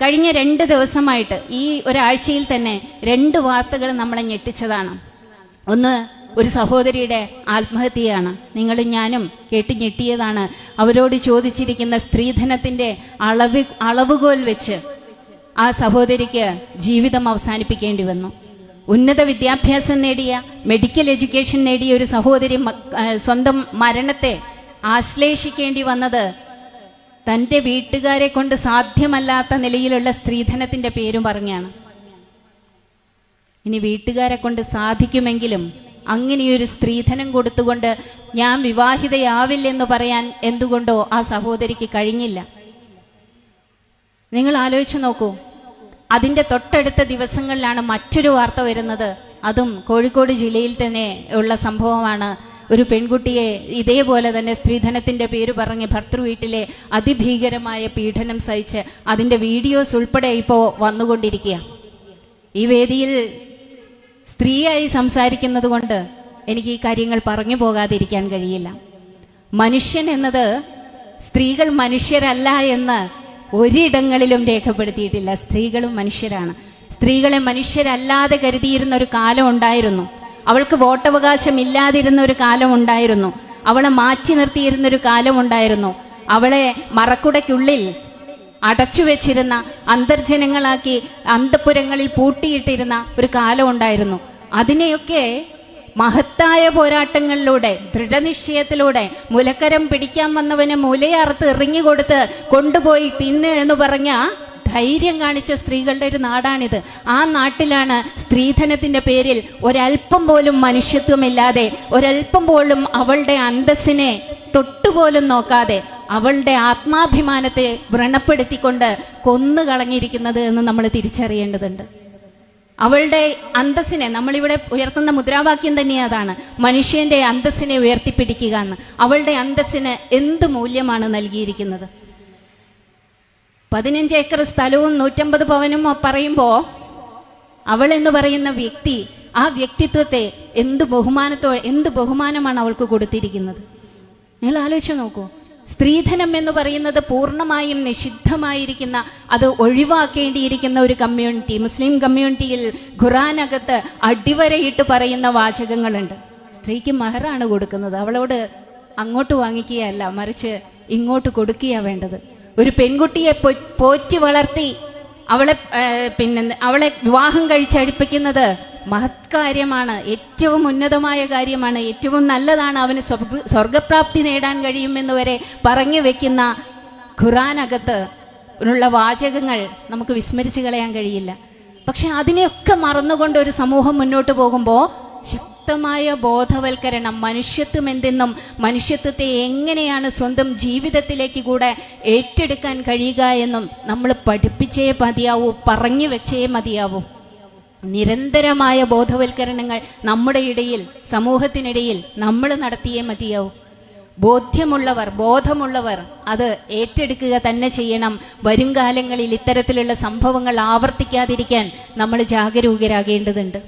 കഴിഞ്ഞ 2 ദിവസമായിട്ട് ഈ ഒരാഴ്ചയിൽ തന്നെ 2 വാർത്തകൾ നമ്മളെ ഞെട്ടിച്ചതാണ്. ഒന്ന്, ഒരു സഹോദരിയുടെ ആത്മഹത്യയാണ്. നിങ്ങളും ഞാനും കേട്ട് ഞെട്ടിയതാണ്. അവരോട് ചോദിച്ചിരിക്കുന്ന സ്ത്രീധനത്തിന്റെ അളവുകോൽ വെച്ച് ആ സഹോദരിക്ക് ജീവിതം അവസാനിപ്പിക്കേണ്ടി വന്നു. ഉന്നത വിദ്യാഭ്യാസം നേടിയ, മെഡിക്കൽ എഡ്യൂക്കേഷൻ നേടിയ ഒരു സഹോദരി സ്വന്തം മരണത്തെ ആശ്ലേഷിക്കേണ്ടി വന്നത് തൻ്റെ വീട്ടുകാരെ കൊണ്ട് സാധ്യമല്ലാത്ത നിലയിലുള്ള സ്ത്രീധനത്തിന്റെ പേരും പറഞ്ഞാണ്. ഇനി വീട്ടുകാരെ കൊണ്ട് സാധിക്കുമെങ്കിലും അങ്ങനെയൊരു സ്ത്രീധനം കൊടുത്തുകൊണ്ട് ഞാൻ വിവാഹിതയാവില്ലെന്ന് പറയാൻ എന്തുകൊണ്ടോ ആ സഹോദരിക്ക് കഴിഞ്ഞില്ല. നിങ്ങൾ ആലോചിച്ചു നോക്കൂ. അതിൻ്റെ തൊട്ടടുത്ത ദിവസങ്ങളിലാണ് മറ്റൊരു വാർത്ത വരുന്നത്. അതും കോഴിക്കോട് ജില്ലയിൽ തന്നെ ഉള്ള സംഭവമാണ്. ഒരു പെൺകുട്ടിയെ ഇതേപോലെ തന്നെ സ്ത്രീധനത്തിന്റെ പേര് പറഞ്ഞ് ഭർത്തൃ വീട്ടിലെ അതിഭീകരമായ പീഡനം സഹിച്ച് അതിൻ്റെ വീഡിയോസ് ഉൾപ്പെടെ ഇപ്പോൾ വന്നുകൊണ്ടിരിക്കുക. ഈ വേദിയിൽ സ്ത്രീയായി സംസാരിക്കുന്നത് കൊണ്ട് എനിക്ക് ഈ കാര്യങ്ങൾ പറഞ്ഞു പോകാതിരിക്കാൻ കഴിയില്ല. മനുഷ്യൻ എന്നത് സ്ത്രീകൾ മനുഷ്യരല്ല എന്ന് ഒരിടങ്ങളിലും രേഖപ്പെടുത്തിയിട്ടില്ല. സ്ത്രീകളും മനുഷ്യരാണ്. സ്ത്രീകളെ മനുഷ്യരല്ലാതെ കരുതിയിരുന്ന ഒരു കാലം ഉണ്ടായിരുന്നു. അവൾക്ക് വോട്ടവകാശം ഇല്ലാതിരുന്ന ഒരു കാലം ഉണ്ടായിരുന്നു. അവളെ മാറ്റി നിർത്തിയിരുന്നൊരു കാലം ഉണ്ടായിരുന്നു. അവളെ മറക്കുടയ്ക്കുള്ളിൽ അടച്ചു വെച്ചിരുന്ന, അന്തർജനങ്ങളാക്കി അന്തഃപുരങ്ങളിൽ പൂട്ടിയിട്ടിരുന്ന ഒരു കാലം ഉണ്ടായിരുന്നു. അതിനെയൊക്കെ മഹത്തായ പോരാട്ടങ്ങളിലൂടെ, ദൃഢനിശ്ചയത്തിലൂടെ, മുലക്കരം പിടിക്കാൻ വന്നവന് മുലയറുത്ത് എറിഞ്ഞുകൊടുത്ത് കൊണ്ടുപോയി തിന്ന് എന്ന് പറഞ്ഞ ധൈര്യം കാണിച്ച സ്ത്രീകളുടെ ഒരു നാടാണിത്. ആ നാട്ടിലാണ് സ്ത്രീധനത്തിന്റെ പേരിൽ ഒരൽപ്പം പോലും മനുഷ്യത്വമില്ലാതെ, ഒരൽപ്പം പോലും അവളുടെ അന്തസ്സിനെ തൊട്ടുപോലും നോക്കാതെ, അവളുടെ ആത്മാഭിമാനത്തെ വ്രണപ്പെടുത്തിക്കൊണ്ട് കൊന്നുകളഞ്ഞിരിക്കുന്നത് എന്ന് നമ്മൾ തിരിച്ചറിയേണ്ടതുണ്ട്. അവളുടെ അന്തസ്സിനെ, നമ്മളിവിടെ ഉയർത്തുന്ന മുദ്രാവാക്യം തന്നെ അതാണ്, മനുഷ്യന്റെ അന്തസ്സിനെ ഉയർത്തിപ്പിടിക്കുക എന്ന്. അവളുടെ അന്തസ്സിന് എന്ത് മൂല്യമാണ് നൽകിയിരിക്കുന്നത്? 15 ഏക്കർ സ്ഥലവും 150 പവനും പറയുമ്പോൾ അവൾ എന്ന് പറയുന്ന വ്യക്തി, ആ വ്യക്തിത്വത്തെ എന്ത് ബഹുമാനമാണ് അവൾക്ക് കൊടുത്തിരിക്കുന്നത്? നിങ്ങൾ ആലോചിച്ച് നോക്കൂ. സ്ത്രീധനം എന്ന് പറയുന്നത് പൂർണ്ണമായും നിഷിദ്ധമായിരിക്കുന്ന, അത് ഒഴിവാക്കേണ്ടിയിരിക്കുന്ന ഒരു കമ്മ്യൂണിറ്റി, മുസ്ലിം കമ്മ്യൂണിറ്റിയിൽ ഖുർആനകത്ത് അടിവരയിട്ട് പറയുന്ന വാചകങ്ങളുണ്ട്. സ്ത്രീക്ക് മഹറാണ് കൊടുക്കുന്നത്. അവളോട് അങ്ങോട്ട് വാങ്ങിക്കുകയല്ല, മറിച്ച് ഇങ്ങോട്ട് കൊടുക്കുകയാണ് വേണ്ടത്. ഒരു പെൺകുട്ടിയെ പോറ്റി വളർത്തി അവളെ വിവാഹം കഴിച്ചടിപ്പിക്കുന്നത് മഹത്കാര്യമാണ്, ഏറ്റവും ഉന്നതമായ കാര്യമാണ്, ഏറ്റവും നല്ലതാണ്, അവന് സ്വർഗപ്രാപ്തി നേടാൻ കഴിയുമെന്ന് വരെ പറഞ്ഞു വെക്കുന്ന ഖുർആനകത്ത് ഉള്ള വാചകങ്ങൾ നമുക്ക് വിസ്മരിച്ചു കളയാൻ കഴിയില്ല. പക്ഷെ അതിനെയൊക്കെ മറന്നുകൊണ്ട് ഒരു സമൂഹം മുന്നോട്ട് പോകുമ്പോൾ ശക്തമായ ബോധവൽക്കരണം, മനുഷ്യത്വം എന്തെന്നും മനുഷ്യത്വത്തെ എങ്ങനെയാണ് സ്വന്തം ജീവിതത്തിലേക്ക് കൂടെ ഏറ്റെടുക്കാൻ കഴിയുക എന്നും നമ്മൾ പഠിപ്പിച്ചേ മതിയാവൂ, പറഞ്ഞു വെച്ചേ മതിയാവൂ. നിരന്തരമായ ബോധവൽക്കരണങ്ങൾ നമ്മുടെ ഇടയിൽ, സമൂഹത്തിനിടയിൽ നമ്മൾ നടത്തിയേ മതിയാവൂ. ബോധമുള്ളവർ അത് ഏറ്റെടുക്കുക തന്നെ ചെയ്യണം. വരും കാലങ്ങളിൽ ഇത്തരത്തിലുള്ള സംഭവങ്ങൾ ആവർത്തിക്കാതിരിക്കാൻ നമ്മൾ ജാഗരൂകരാകേണ്ടതുണ്ട്.